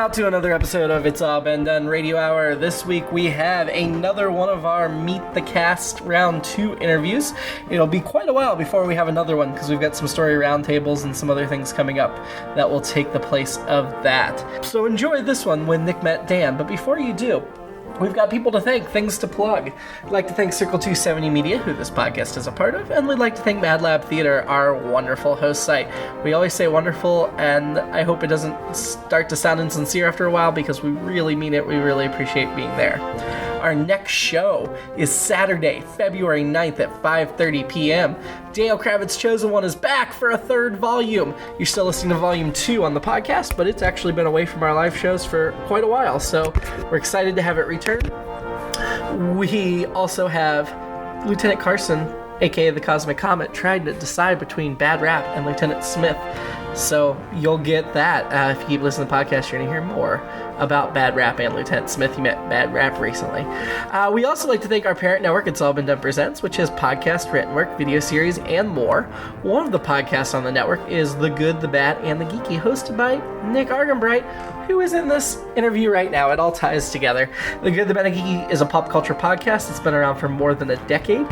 out to another episode of It's All Been Done Radio Hour. This week we have another one of our Meet the Cast Round 2 interviews. It'll be quite a while before we have another one because we've got some story roundtables and some other things coming up that will take the place of that. So enjoy this one when Nick met Dan. But before you do, we've got people to thank, things to plug. I'd like to thank Circle 270 Media, who this podcast is a part of, and we'd like to thank Mad Lab Theater, our wonderful host site. We always say wonderful, and I hope it doesn't start to sound insincere after a while, because we really mean it. We really appreciate being there. Our next show is Saturday, February 9th at 5:30 p.m. Daniel Kravitz's Chosen One is back for a third volume. You're still listening to Volume 2 on the podcast, but it's actually been away from our live shows for quite a while, so we're excited to have it return. We also have Lieutenant Carson, aka the Cosmic Comet, trying to decide between Bad Rap and Lieutenant Smith. So you'll get that. If you keep listening to the podcast, you're going to hear more about Bad Rap and Lieutenant Smith. You met Bad Rap recently. We also like to thank our parent network, It's All Been Done Presents, which has podcast, written work, video series, and more. One of the podcasts on the network is The Good, the Bad, and the Geeky, hosted by Nick Arganbright, who is in this interview right now. It all ties together. The Good, the Bad, and the Geeky is a pop culture podcast that's been around for more than a decade.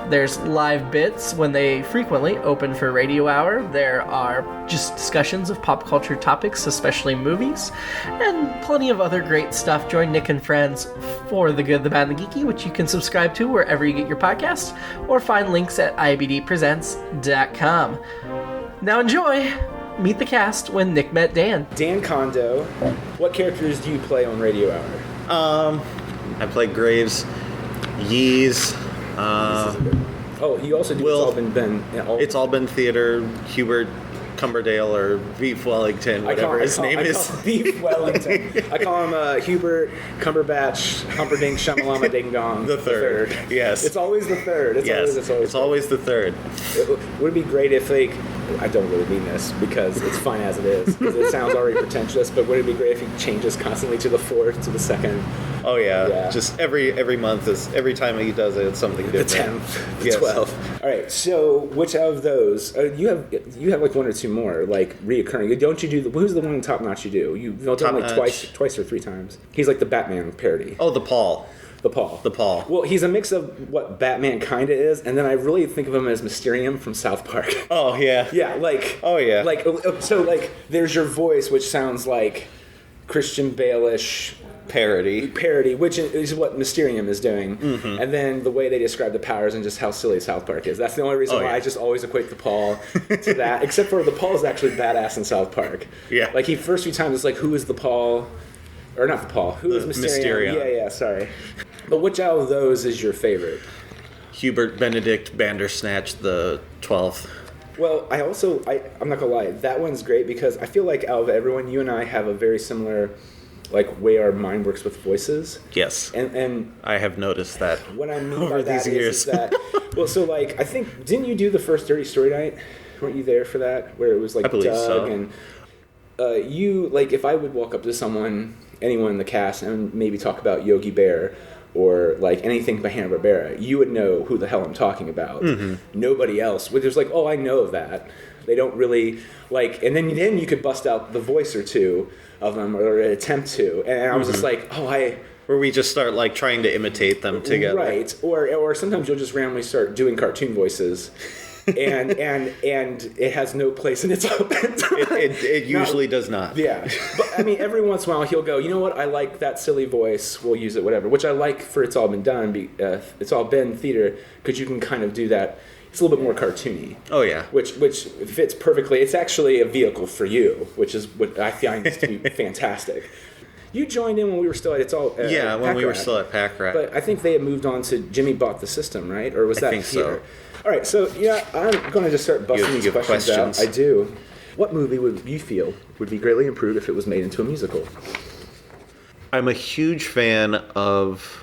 There's live bits when they frequently open for Radio Hour. There are just discussions of pop culture topics, especially movies, and plenty of other great stuff. Join Nick and friends for The Good, the Bad, and the Geeky, which you can subscribe to wherever you get your podcasts, or find links at IABDpresents.com. Now enjoy Meet the Cast when Nick met Dan. Dan Condo, what characters do you play on Radio Hour? I play Graves, Yeez. You also do It's All Been Theater, Hubert Cumberdale, or Beef Wellington, whatever his name is. Beef Wellington. I call him Hubert Cumberbatch Humperdinck Shamalama Ding Dong. The third. Yes. It's always the third. It's always the third. Would it be great if, I don't really mean this because it's fine as it is, because it sounds already pretentious, but would it be great if he changes constantly to the fourth, to the second? Oh yeah. Just every month every time he does it, it's something different. The 10th, the 12th. All right. So which of those you have like one or two more like reoccurring? Don't you do who's the one top notch you do? You've done like twice or three times. He's like the Batman parody. Oh, the Paul. The Paul. Well, he's a mix of what Batman kind of is, and then I really think of him as Mysterium from South Park. Oh yeah. Yeah. Oh yeah. So there's your voice, which sounds like Christian Bale-ish parody, which is what Mysterium is doing, and then the way they describe the powers and just how silly South Park is. That's the only reason why I just always equate the Paul to that. Except for the Paul is actually badass in South Park. Yeah, like he first few times it's like, who is the Paul, or not the Paul? Who is Mysterium? Yeah. Sorry, but which out of those is your favorite? Hubert Benedict Bandersnatch the 12th. Well, I'm not gonna lie, that one's great because I feel like out of everyone, you and I have a very similar way our mind works with voices. Yes. And I have noticed that what I mean over by that these years. Is that I think didn't you do the first Dirty Story Night? Weren't you there for that? Where it was like I believe Doug so. And you if I would walk up to anyone in the cast and maybe talk about Yogi Bear or anything by Hanna-Barbera, you would know who the hell I'm talking about. Mm-hmm. Nobody else. There's I know of that. They don't really and then you could bust out the voice or two of them or attempt to, and I was just where we just start trying to imitate them together, right? Or sometimes you'll just randomly start doing cartoon voices, and it has no place in its own. It usually does not. Yeah, but I mean, every once in a while he'll go, you know what? I like that silly voice. We'll use it, whatever. Which I like for It's All Been Done. It's All Been Theater because you can kind of do that. It's a little bit more cartoony. Oh yeah, which fits perfectly. It's actually a vehicle for you, which is what I find to be fantastic. You joined in when we were still at when we were still at Pack Rat. But I think they had moved on to Jimmy Bought the System, right? Or was that I think Peter? So. All right, so I'm going to just start busting these questions out. I do. What movie would you feel would be greatly improved if it was made into a musical? I'm a huge fan of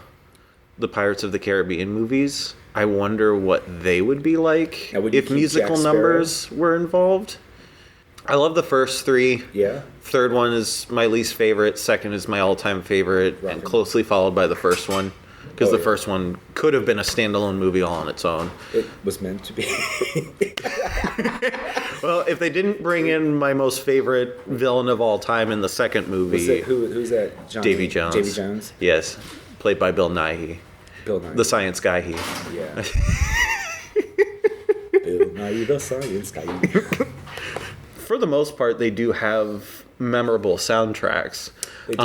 the Pirates of the Caribbean movies. I wonder what they would be like if musical numbers were involved. I love the first three. Yeah. Third one is my least favorite. Second is my all-time favorite, and closely followed by the first one. Because the first one could have been a standalone movie all on its own. It was meant to be. Well, if they didn't bring in my most favorite villain of all time in the second movie... Who's that? Davy Jones. Davy Jones? Yes. Played by Bill Nighy. Bill Nighy. The science guy. Yeah. Bill Nighy, the science guy. For the most part, they do have memorable soundtracks. They do.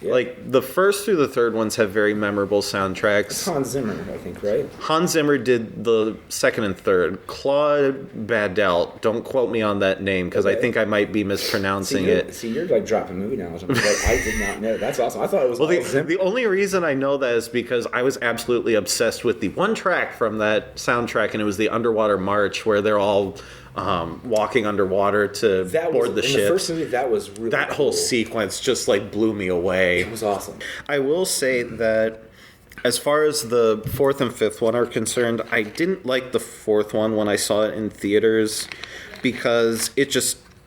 Like the first through the third ones have very memorable soundtracks. It's Hans Zimmer, I think, right? Hans Zimmer did the second and third. Claude Badel, don't quote me on that name because I think I might be mispronouncing it. See, you're like dropping movie knowledge. Like, I did not know. That's awesome. I thought it was Zimmer. The only reason I know that is because I was absolutely obsessed with the one track from that soundtrack, and it was the Underwater March where they're all walking underwater to board the ship. In the first movie, that was really that whole sequence just like blew me away. It was awesome. I will say that as far as the fourth and fifth one are concerned, I didn't like the fourth one when I saw it in theaters because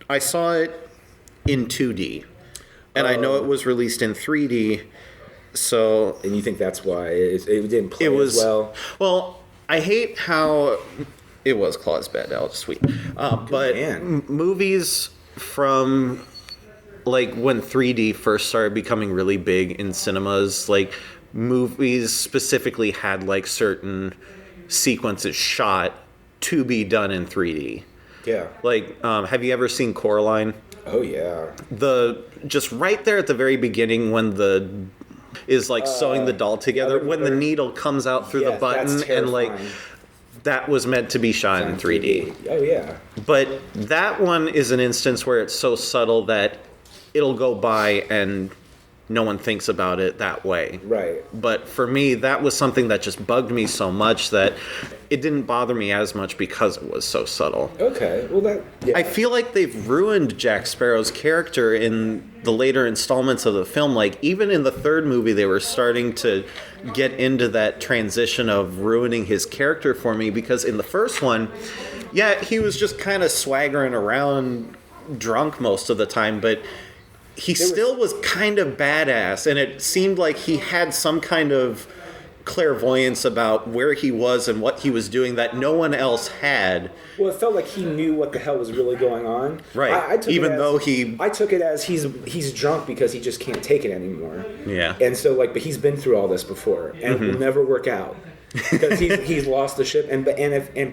I saw it in 2D. And I know it was released in 3D, so... And you think that's why it didn't play as well? Well, I hate how... It was Claude Badel, sweet. But movies from like when 3D first started becoming really big in cinemas, like movies specifically had like certain sequences shot to be done in 3D. Yeah. Like, have you ever seen Coraline? Oh yeah. Just right there at the very beginning when is like sewing the doll together, when the needle comes out through the button and like. That was meant to be shot in 3D. Oh, yeah. But that one is an instance where it's so subtle that it'll go by and no one thinks about it that way. Right. But for me, that was something that just bugged me so much that it didn't bother me as much because it was so subtle. Okay. Well, I feel like they've ruined Jack Sparrow's character in the later installments of the film. Like, even in the third movie, they were starting to get into that transition of ruining his character for me, because in the first one, he was just kind of swaggering around drunk most of the time, but he still was kind of badass, and it seemed like he had some kind of clairvoyance about where he was and what he was doing that no one else had. Well, it felt like he knew what the hell was really going on. Right. I took it as he's drunk because he just can't take it anymore. Yeah. And so but he's been through all this before, and it will never work out. Because he's lost the ship, but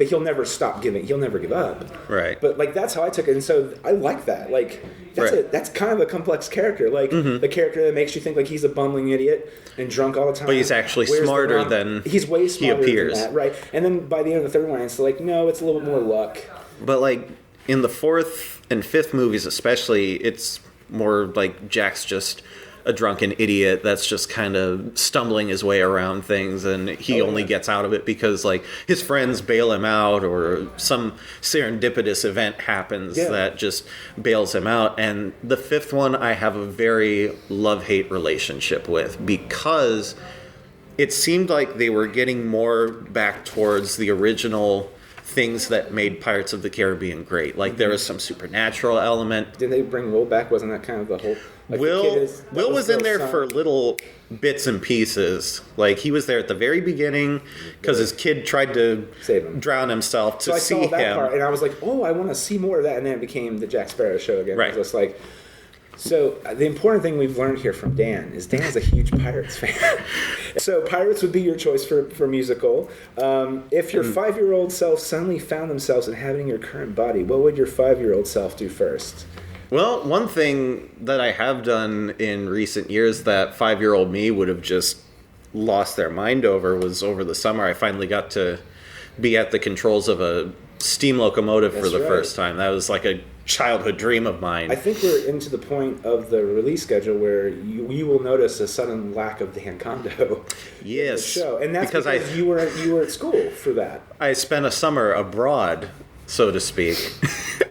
he'll never stop giving. He'll never give up. Right. But that's how I took it, and so I like that. Like that's kind of a complex character. Like the character that makes you think like he's a bumbling idiot and drunk all the time. But he's actually smarter than he's way smarter he appears. Than that, right? And then by the end of the third one, it's like no, it's a little bit more luck. But like in the fourth and fifth movies, especially, it's more like Jack's just a drunken idiot that's just kind of stumbling his way around things, and he only gets out of it because like his friends bail him out, or some serendipitous event happens that just bails him out. And the fifth one I have a very love-hate relationship with, because it seemed like they were getting more back towards the original things that made Pirates of the Caribbean great. Like there was some supernatural element. Didn't they bring Will back? Wasn't that kind of the whole... Like Will was in there for little bits and pieces. Like he was there at the very beginning because his kid tried to save him, drown himself to so see I saw that him. Part, and I was like, oh, I want to see more of that. And then it became the Jack Sparrow show again. Right. It was just like... So the important thing we've learned here from Dan is Dan is a huge Pirates fan. So Pirates would be your choice for musical. If your 5-year-old self suddenly found themselves inhabiting your current body, what would your 5-year-old self do first? Well, one thing that I have done in recent years that 5-year-old me would have just lost their mind over was over the summer. I finally got to be at the controls of a steam locomotive for the first time. That was like a childhood dream of mine. I think we're into the point of the release schedule where you will notice a sudden lack of Dan Condo. Yes, in the show, and that's because you were at school for that. I spent a summer abroad, so to speak,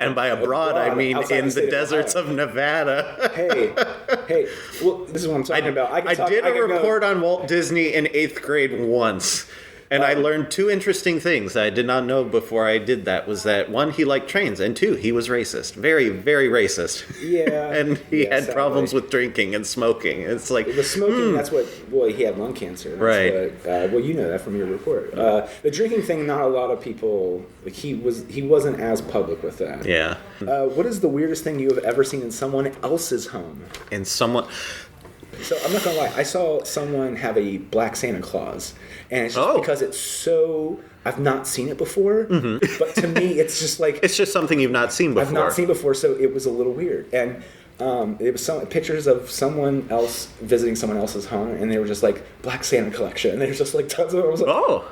and by abroad I mean in the deserts of Nevada. Hey, well, this is what I'm talking about. I did a report on Walt Disney in 8th grade once. And I learned two interesting things that I did not know before I did that. Was that, one, he liked trains, and two, he was racist. Very, very racist. Yeah. And he had problems with drinking and smoking. It's like... The smoking, that's what... Well, he had lung cancer. That's right. What, well, you know that from your report. The drinking thing, not a lot of people... Like, he wasn't as public with that. Yeah. What is the weirdest thing you have ever seen in someone else's home? In someone... So I'm not gonna lie, I saw someone have a black Santa Claus, and it's just because it's so... I've not seen it before, but to me, it's just like... It's just something you've not seen before. I've not seen before, so it was a little weird. And it was some pictures of someone else visiting someone else's home, and they were just like, Black Santa collection, and there's just like tons of them. I was like,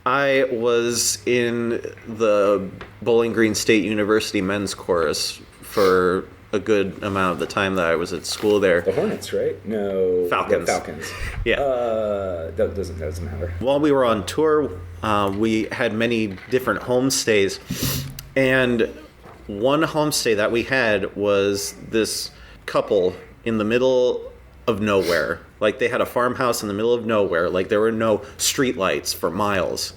I was in the Bowling Green State University men's chorus for a good amount of the time that I was at school there. The Hornets, right? No. Falcons. Falcons. Yeah. That doesn't matter. While we were on tour, we had many different homestays. And one homestay that we had was this couple in the middle of nowhere. Like, they had a farmhouse in the middle of nowhere. Like, there were no street lights for miles.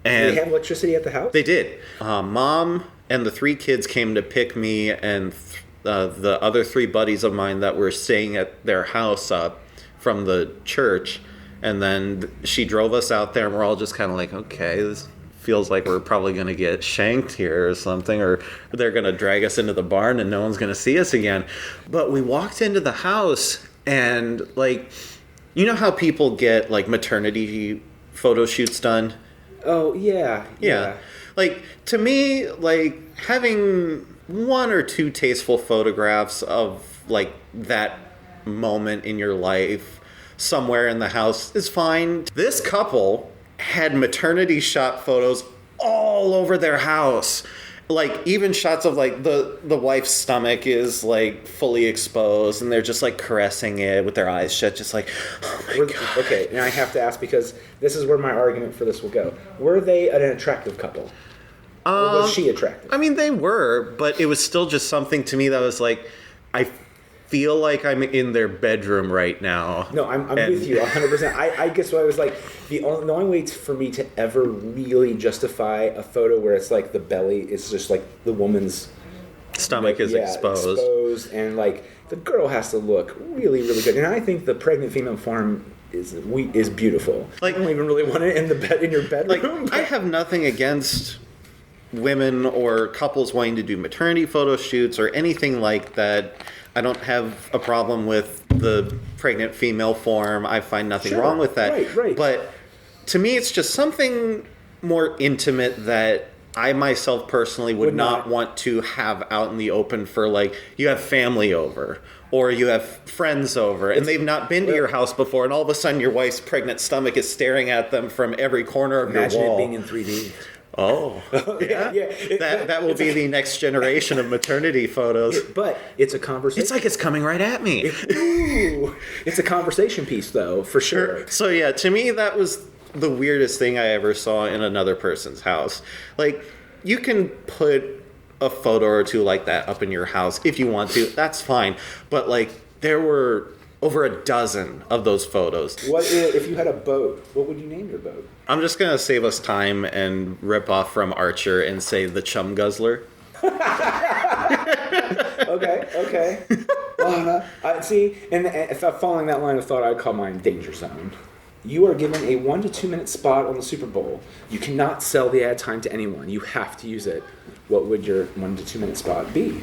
And did they have electricity at the house? They did. Mom and the three kids came to pick me and the other three buddies of mine that were staying at their house up from the church. And then she drove us out there, and we're all just kind of like, okay, this feels like we're probably going to get shanked here or something, or they're going to drag us into the barn and no one's going to see us again. But we walked into the house, and, like, you know how people get, like, maternity photo shoots done? Oh, yeah. Like, to me, like, having one or two tasteful photographs of, like, that moment in your life somewhere in the house is fine. This couple had maternity shot photos all over their house. Like, even shots of, like, the wife's stomach is, like, fully exposed, and they're just, like, caressing it with their eyes shut, just like, oh my God. Okay, now I have to ask, because this is where my argument for this will go. Were they an attractive couple? Or was she attractive? I mean, they were, but it was still just something to me that was like, I feel like I'm in their bedroom right now. No, I'm with you 100%. I guess what I was like, the only way for me to ever really justify a photo where it's like the belly is just like the woman's stomach is exposed, and like the girl has to look really, really good. And I think the pregnant female form is beautiful. Like, I don't even really want it in your bedroom. Like, I have nothing against women or couples wanting to do maternity photo shoots or anything like that. I don't have a problem with the pregnant female form. I find nothing wrong with that. Right. But to me, it's just something more intimate that I myself personally would not want to have out in the open for, like, you have family over or you have friends over and they've not been to your house before, and all of a sudden your wife's pregnant stomach is staring at them from every corner of your wall. Imagine it being in 3D. Oh, yeah. That will be the next generation of maternity photos. But it's a conversation. It's like it's coming right at me. It's a conversation piece, though, for sure. So, yeah, to me, that was the weirdest thing I ever saw in another person's house. Like, you can put a photo or two like that up in your house if you want to. That's fine. But, like, there were over a dozen of those photos. What if you had a boat? What would you name your boat? I'm just going to save us time and rip off from Archer and say the Chum Guzzler. Okay. See, and if I'm following that line of thought, I'd call mine Danger Zone. You are given a 1 to 2 minute spot on the Super Bowl. You cannot sell the ad time to anyone. You have to use it. What would your 1 to 2 minute spot be?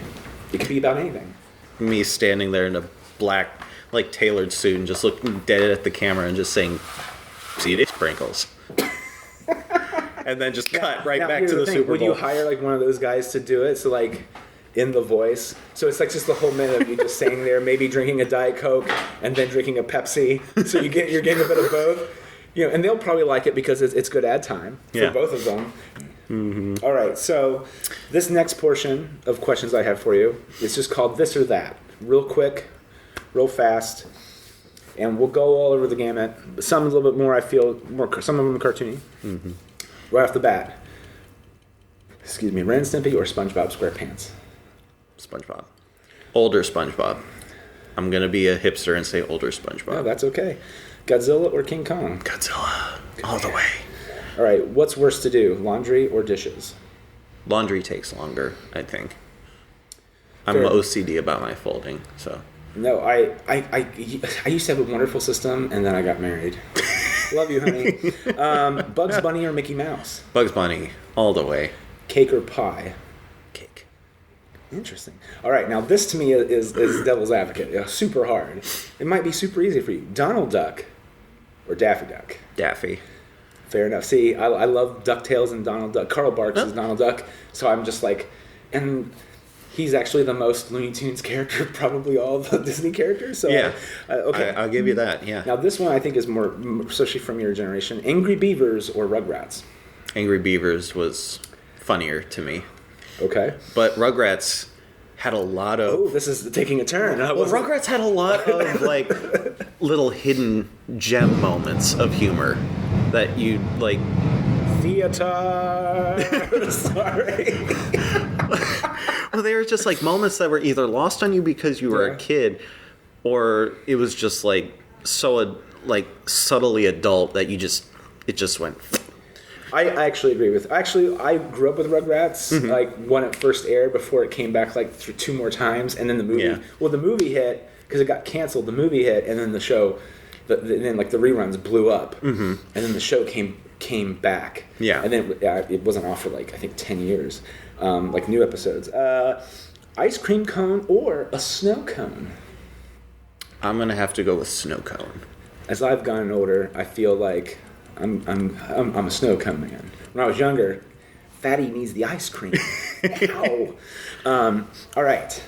It could be about anything. Me standing there in a black, like, tailored suit and just looking dead at the camera and just saying, "See it, sprinkles." And then just cut right back to the Super Bowl. Would you hire, like, one of those guys to do it? So, like, in the voice. So it's like just the whole minute of you just saying there, maybe drinking a Diet Coke and then drinking a Pepsi. So you're getting a bit of both. You know, and they'll probably like it because it's good ad time for both of them. Mm-hmm. All right, so this next portion of questions I have for you is just called This or That. Real quick, real fast, and we'll go all over the gamut. Some a little bit more, I feel, some of them are cartoony. Mm-hmm. Right off the bat. Excuse me, Ren and Stimpy or SpongeBob SquarePants? SpongeBob. Older SpongeBob. I'm going to be a hipster and say older SpongeBob. No, that's okay. Godzilla or King Kong? Godzilla. All the way. All right, what's worse to do, laundry or dishes? Laundry takes longer, I think. I'm Fair. OCD about my folding, so. No, I used to have a wonderful system, and then I got married. Love you, honey. Bugs Bunny or Mickey Mouse? Bugs Bunny, all the way. Cake or pie? Cake. Interesting. All right, now this to me is devil's advocate. Yeah, super hard. It might be super easy for you. Donald Duck or Daffy Duck? Daffy. Fair enough. See, I love DuckTales and Donald Duck. Carl Barks is Donald Duck, so I'm just like, and he's actually the most Looney Tunes character of probably all the Disney characters. So yeah. Okay. I'll give you that, yeah. Now this one I think is more, especially from your generation, Angry Beavers or Rugrats? Angry Beavers was funnier to me. Okay. But Rugrats had a lot of... Oh, this is taking a turn. Well, Rugrats had a lot of, like, little hidden gem moments of humor that you, like... Theater! Sorry. Well, they were just, like, moments that were either lost on you because you were a kid, or it was just, like, so, like, subtly adult that it just went... I actually agree with. Actually, I grew up with Rugrats, like when it first aired before it came back like 2 more times, and then the movie. Yeah. Well, the movie hit because it got canceled. The movie hit, and then the show, then like the reruns blew up, and then the show came back. Yeah, and then it wasn't off for like I think 10 years, like new episodes. Ice cream cone or a snow cone? I'm gonna have to go with snow cone. As I've gotten older, I feel like. I'm a snow cone man. When I was younger, Fatty needs the ice cream. Ow. All right.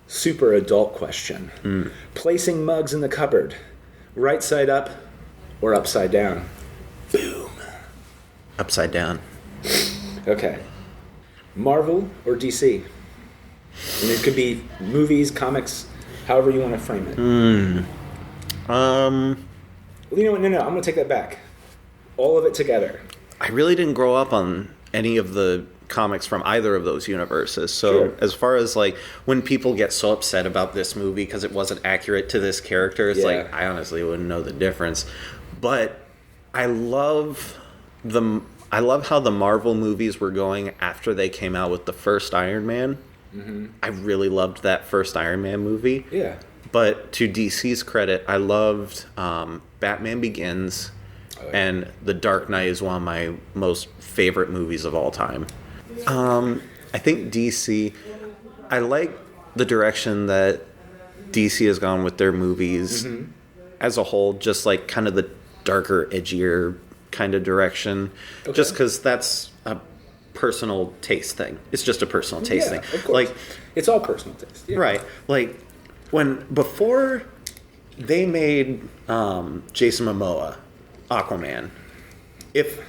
Super adult question. Placing mugs in the cupboard, right side up or upside down? Boom. Upside down. Okay. Marvel or DC? And it could be movies, comics, however you want to frame it. Well, you know what? No, I'm going to take that back. All of it together. I really didn't grow up on any of the comics from either of those universes. So as far as like when people get so upset about this movie because it wasn't accurate to this character, it's like I honestly wouldn't know the difference. But I love how the Marvel movies were going after they came out with the first Iron Man. I really loved that first Iron Man movie. Yeah. But to DC's credit, I loved Batman Begins, and The Dark Knight is one of my most favorite movies of all time. I think DC, I like the direction that DC has gone with their movies as a whole, just like kind of the darker, edgier kind of direction, just because that's a personal taste thing. It's just a personal taste thing. Of course. Like, it's all personal taste. Yeah. Right. Like, before they made Jason Momoa Aquaman, if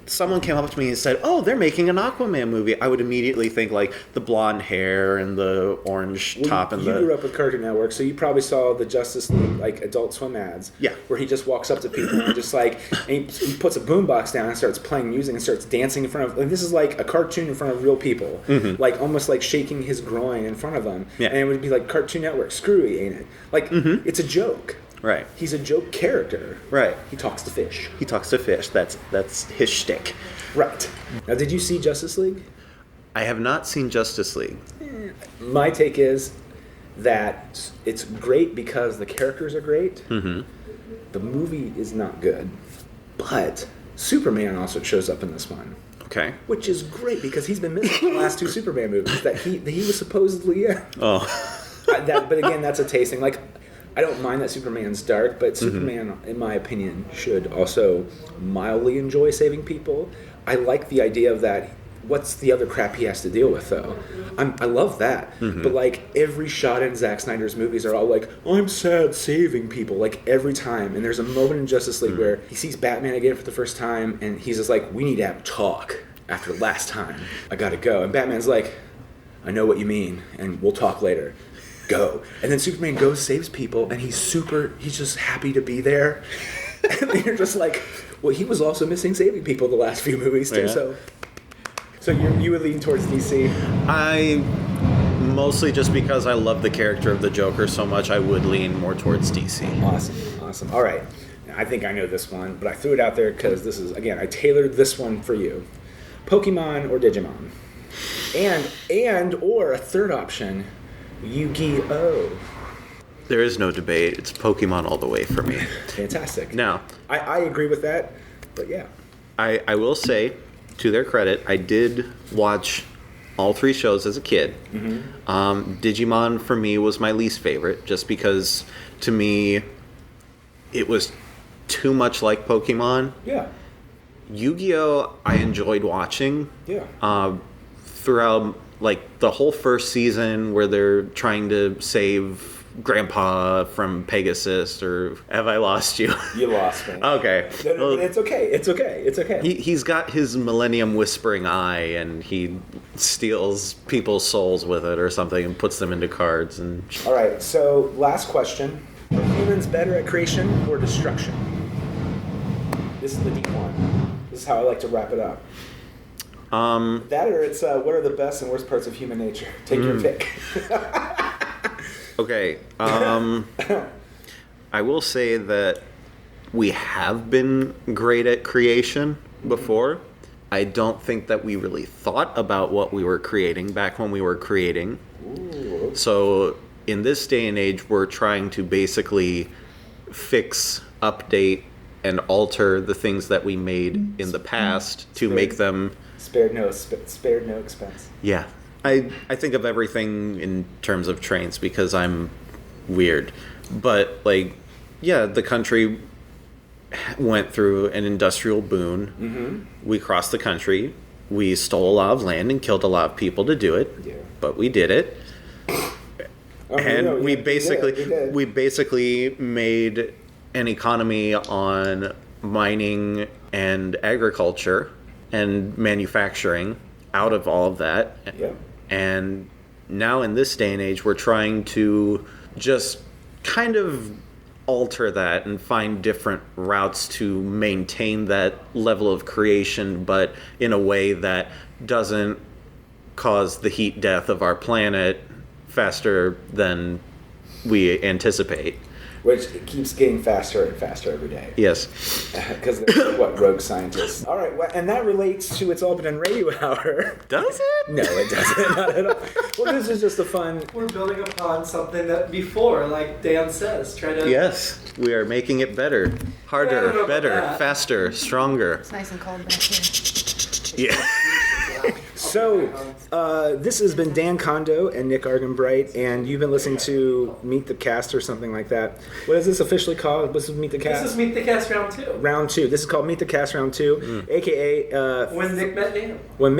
someone came up to me and said, "Oh, they're making an Aquaman movie," I would immediately think like the blonde hair and the orange top and you grew up with Cartoon Network, so you probably saw the Justice League like Adult Swim ads. Yeah, where he just walks up to people and just like and he puts a boombox down and starts playing music and starts dancing in front of. Like, this is like a cartoon in front of real people, like almost like shaking his groin in front of them. Yeah, and it would be like Cartoon Network, screwy, ain't it? Like it's a joke. Right. He's a joke character. Right. He talks to fish. He talks to fish. That's his shtick. Right. Now, did you see Justice League? I have not seen Justice League. My take is that it's great because the characters are great. The movie is not good. But Superman also shows up in this one. Okay. Which is great because he's been missing the last 2 Superman movies that he was supposedly in. Oh. But again, that's a tasting. Like, I don't mind that Superman's dark, but Superman, in my opinion, should also mildly enjoy saving people. I like the idea of that. What's the other crap he has to deal with, though? I love that. But, like, every shot in Zack Snyder's movies are all like, I'm sad saving people, like, every time. And there's a moment in Justice League where he sees Batman again for the first time, and he's just like, we need to have a talk after last time. I gotta go. And Batman's like, I know what you mean, and we'll talk later. Go. And then Superman goes, saves people, and he's just happy to be there. And then you're just like, well, he was also missing saving people the last few movies too. Yeah. So you would lean towards DC? I mostly just because I love the character of the Joker so much, I would lean more towards DC. Awesome. All right. I think I know this one, but I threw it out there because this is, again, I tailored this one for you. Pokemon or Digimon? And or a third option, Yu-Gi-Oh! There is no debate. It's Pokemon all the way for me. Fantastic. Now, I agree with that, but yeah. I will say, to their credit, I did watch all 3 shows as a kid. Digimon, for me, was my least favorite, just because, to me, it was too much like Pokemon. Yeah. Yu-Gi-Oh! I enjoyed watching. Yeah. Throughout, like, the whole first season where they're trying to save Grandpa from Pegasus, or have I lost you? You lost me. Okay. No, it's okay. It's okay. It's okay. He's got his Millennium Whispering Eye, and he steals people's souls with it or something and puts them into cards. And all right, so last question. Are humans better at creation or destruction? This is the deep one. This is how I like to wrap it up. That or it's what are the best and worst parts of human nature? Take your pick. Okay. I will say that we have been great at creation before. I don't think that we really thought about what we were creating back when we were creating. Ooh. So in this day and age, we're trying to basically fix, update, and alter the things that we made in the past to make them... Spared no expense. Yeah. I think of everything in terms of trains because I'm weird. But, like, yeah, the country went through an industrial boom. Mm-hmm. We crossed the country. We stole a lot of land and killed a lot of people to do it. Yeah. But we did it. We basically made an economy on mining and agriculture and manufacturing out of all of that. Yeah. And now in this day and age, we're trying to just kind of alter that and find different routes to maintain that level of creation, but in a way that doesn't cause the heat death of our planet faster than we anticipate. Which keeps getting faster and faster every day. Yes. Because they're, rogue scientists. All right, well, and that relates to It's All Been Done Radio Hour. Does it? No, it doesn't. Not at all. Well, this is just a fun... We're building upon something that before, like Dan says, try to... Yes, we are making it better. Harder, better, faster, stronger. It's nice and cold back here. Yeah. So, this has been Dan Condo and Nick Arganbright, and you've been listening to Meet the Cast or something like that. What is this officially called? What's this, Meet the Cast? This is Meet the Cast Round 2. Round 2. This is called Meet the Cast Round 2, a.k.a. When Nick met Dan. When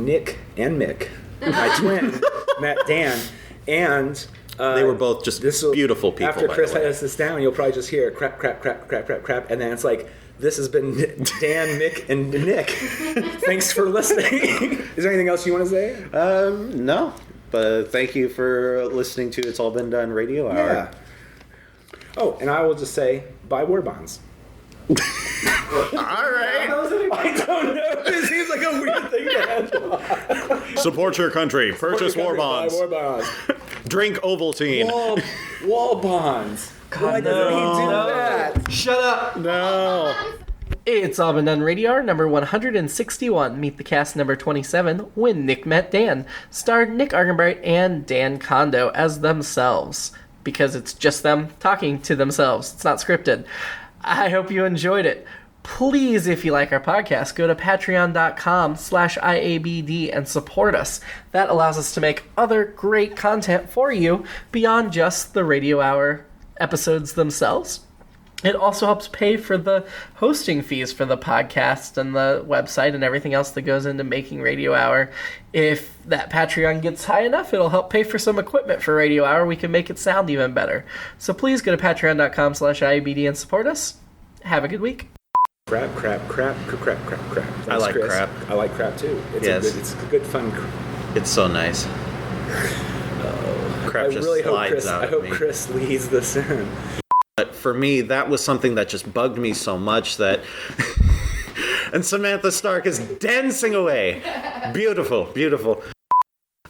Nick and Mick, my twin, met Dan, and... they were both just beautiful people, After Chris by the way. has this down, you'll probably just hear crap, crap, crap, crap, crap, crap, and then it's like... This has been Dan, Mick, and Nick. Thanks for listening. Is there anything else you want to say? No. But thank you for listening to It's All Been Done Radio Hour. Yeah. Oh, and I will just say, buy war bonds. All right. I don't know. It seems like a weird thing to have. Support your country. Purchase war bonds. Buy war bonds. Drink Ovaltine. Wall bonds. Why doesn't he do that? Shut up. No. It's All Been Done Radio Hour number 161. Meet the Cast number 27. When Nick Met Dan. Starred Nick Arganbright and Dan Condo as themselves. Because it's just them talking to themselves. It's not scripted. I hope you enjoyed it. Please, if you like our podcast, go to patreon.com/IABD and support us. That allows us to make other great content for you beyond just the Radio Hour episodes themselves. It also helps pay for the hosting fees for the podcast and the website and everything else that goes into making Radio Hour. If that Patreon gets high enough, it'll help pay for some equipment for Radio Hour. We can make it sound even better. So please go to patreon.com/IABD and support us. Have a good week. Crap. Thanks, I like Chris. crap. I like crap too. It's a good fun. It's so nice. Crap I just really slides hope out I at hope me. Chris leads this in. But for me, that was something that just bugged me so much that... And Samantha Stark is dancing away. Beautiful, beautiful.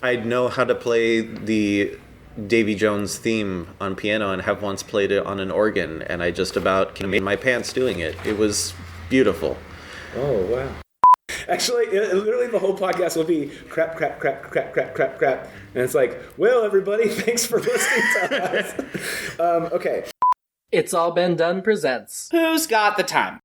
I know how to play the Davy Jones' theme on piano and have once played it on an organ, and I just about made my pants doing it. It was beautiful. Oh, wow. Actually, literally the whole podcast will be crap, crap, crap, crap, crap, crap, crap. And it's like, well, everybody, thanks for listening to us. Okay. It's All Been Done presents. Who's got the time?